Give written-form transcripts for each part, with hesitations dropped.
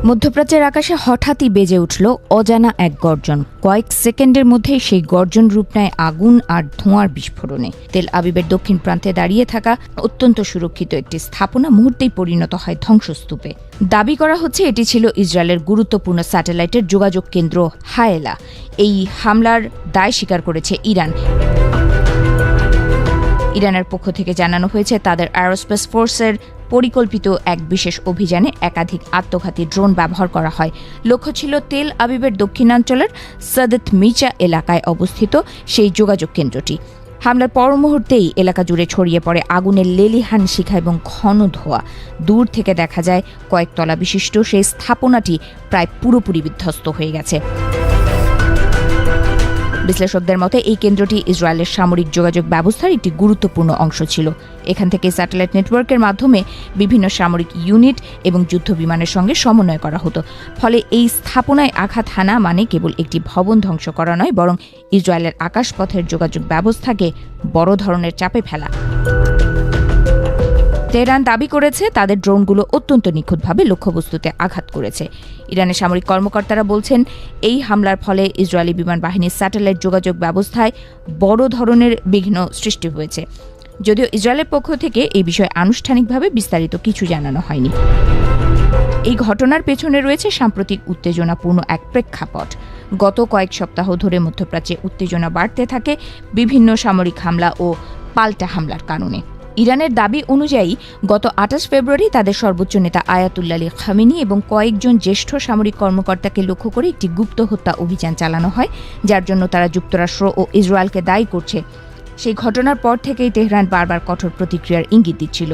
মধ্যপ্রাচ্যের আকাশে হঠাৎই বেজে উঠল অজানা এক গর্জন। কয়েক সেকেন্ডের মধ্যেই সেই গর্জন রূপ নেয় আগুন আর ধোঁয়ার বিস্ফোরণে। তেল আবিবের দক্ষিণ প্রান্তে দাঁড়িয়ে থাকা অত্যন্ত সুরক্ষিত একটি স্থাপনা মুহূর্তেই পরিণত হয় ধ্বংসস্তূপে। দাবি করা হচ্ছে এটি ছিল ইসরায়েলের গুরুত্বপূর্ণ স্যাটেলাইটের যোগাযোগ কেন্দ্র হায়েলা। এই হামলার দায় স্বীকার করেছে ইরান। ইরানের পক্ষ থেকে জানানো হয়েছে তাদের অ্যারোস্পেস ফোর্সের পরিকল্পিত এক বিশেষ অভিযানে একাধিক আত্মঘাতী ড্রোন ব্যবহার করা হয়। লক্ষ্য ছিল তেল আবিবের দক্ষিণাঞ্চলের সাদেত মিচা এলাকায় অবস্থিত সেই যোগাযোগ কেন্দ্রটি। হামলার পর মুহূর্তেই এলাকা জুড়ে ছড়িয়ে পড়ে আগুনের লেলিহান শিখা এবং ঘন ধোঁয়া। দূর থেকে দেখা যায় কয়েকতলা বিশিষ্ট সেই স্থাপনাটি প্রায় পুরোপুরি বিধ্বস্ত হয়ে গেছে। বিশ্লেষকদের মতে এই কেন্দ্রটি ইসরায়েলের সামরিক যোগাযোগ ব্যবস্থার একটি গুরুত্বপূর্ণ অংশ ছিল। এখান থেকে স্যাটেলাইট নেটওয়ার্কের মাধ্যমে বিভিন্ন সামরিক ইউনিট এবং যুদ্ধ বিমানের সঙ্গে সমন্বয় করা হতো। ফলে এই স্থাপনায় আঘাত হানা মানে কেবল একটি ভবন ধ্বংস করা নয়, বরং ইসরায়েলের আকাশপথের যোগাযোগ ব্যবস্থাকে বড় ধরনের চাপে ফেলা। তেহরান দাবি করেছে তাদের ড্রোনগুলো অত্যন্ত নিখুঁতভাবে লক্ষ্যবস্তুতে আঘাত করেছে। ইরানের সামরিক কর্মকর্তারা বলছেন এই হামলার ফলে ইসরায়েলি বিমান বাহিনীর স্যাটেলাইট যোগাযোগ ব্যবস্থায় বড় ধরনের বিঘ্ন সৃষ্টি হয়েছে। যদিও ইসরায়েলের পক্ষ থেকে এই বিষয়ে আনুষ্ঠানিকভাবে বিস্তারিত কিছু জানানো হয়নি। এই ঘটনার পেছনে রয়েছে সাম্প্রতিক উত্তেজনাপূর্ণ এক প্রেক্ষাপট। গত কয়েক সপ্তাহ ধরে মধ্যপ্রাচ্যে উত্তেজনা বাড়তে থাকে বিভিন্ন সামরিক হামলা ও পাল্টা হামলার কারণে। ইরানের দাবি অনুযায়ী গত ২৮ ফেব্রুয়ারি তাদের সর্বোচ্চ নেতা আয়াতুল্লাহ আলী খামেনি এবং কয়েকজন জ্যেষ্ঠ সামরিক কর্মকর্তাকে লক্ষ্য করে একটি গুপ্ত হত্যা অভিযান চালানো হয়, যার জন্য তারা যুক্তরাষ্ট্র ও ইসরায়েলকে দায়ী করছে। সেই ঘটনার পর থেকেই তেহরান বারবার কঠোর প্রতিক্রিয়ার ইঙ্গিত দিচ্ছিল।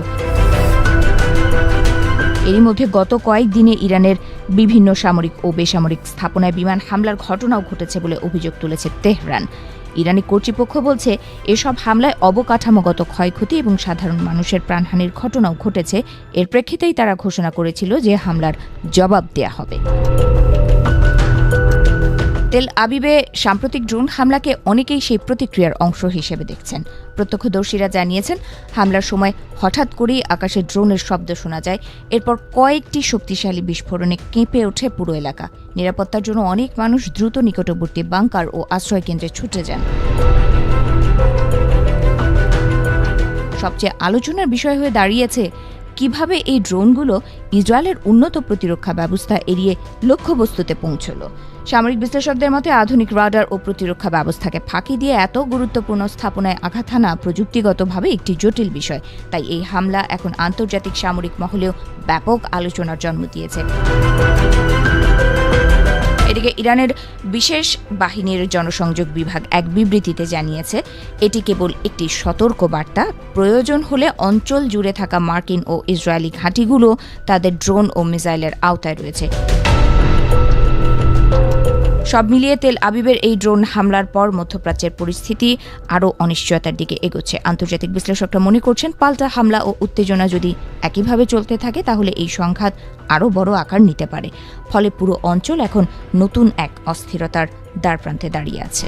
এরই মধ্যে গত কয়েকদিনে ইরানের বিভিন্ন সামরিক ও বেসামরিক স্থাপনায় বিমান হামলার ঘটনাও ঘটেছে বলে অভিযোগ তুলেছে তেহরান। ইরানি কর্তৃপক্ষ বলছে এসব হামলায় অবকাঠামোগত ক্ষয়ক্ষতি এবং সাধারণ মানুষের প্রাণহানির ঘটনাও ঘটেছে। এর প্রেক্ষিতেই তারা ঘোষণা করেছিল যে হামলার জবাব দেয়া হবে। তেল আবিবে সাম্প্রতিক ড্রোন হামলাকে অনেকেই সেই প্রতিক্রিয়ার অংশ হিসেবে দেখছেন। প্রত্যক্ষদর্শীরা জানিয়েছেন হামলার সময় হঠাৎ করেই আকাশে ড্রোনের শব্দ শোনা যায়। এরপর কয়েকটি শক্তিশালী বিস্ফোরণে কেঁপে ওঠে পুরো এলাকা। নিরাপত্তার জন্য অনেক মানুষ দ্রুত নিকটবর্তী বাংকার ও আশ্রয় কেন্দ্রে ছুটে যান। সবচেয়ে আলোচনার বিষয় হয়ে দাঁড়িয়েছে কিভাবে এই ড্রোনগুলো ইসরায়েলের উন্নত প্রতিরক্ষা ব্যবস্থা এড়িয়ে লক্ষ্যবস্তুতে পৌঁছল। সামরিক বিশ্লেষকদের মতে আধুনিক রাডার ও প্রতিরক্ষা ব্যবস্থাকে ফাঁকি দিয়ে এত গুরুত্বপূর্ণ স্থাপনায় আঘাত হানা প্রযুক্তিগতভাবে একটি জটিল বিষয়। তাই এই হামলা এখন আন্তর্জাতিক সামরিক মহলেও ব্যাপক আলোচনার জন্ম দিয়েছে। এদিকে ইরানের বিশেষ বাহিনীর জনসংযোগ বিভাগ এক বিবৃতিতে জানিয়েছে এটি কেবল একটি সতর্ক বার্তা। প্রয়োজন হলে অঞ্চল জুড়ে থাকা মার্কিন ও ইসরায়েলি ঘাঁটিগুলো তাদের ড্রোন ও মিসাইলের আওতায় রয়েছে। সব মিলিয়ে তেল আবিবের এই ড্রোন হামলার পর মধ্যপ্রাচ্যের পরিস্থিতি আরও অনিশ্চয়তার দিকে এগোচ্ছে। আন্তর্জাতিক বিশ্লেষকরা মনে করছেন পাল্টা হামলা ও উত্তেজনা যদি একইভাবে চলতে থাকে তাহলে এই সংঘাত আরও বড় আকার নিতে পারে। ফলে পুরো অঞ্চল এখন নতুন এক অস্থিরতার দ্বারপ্রান্তে দাঁড়িয়ে আছে।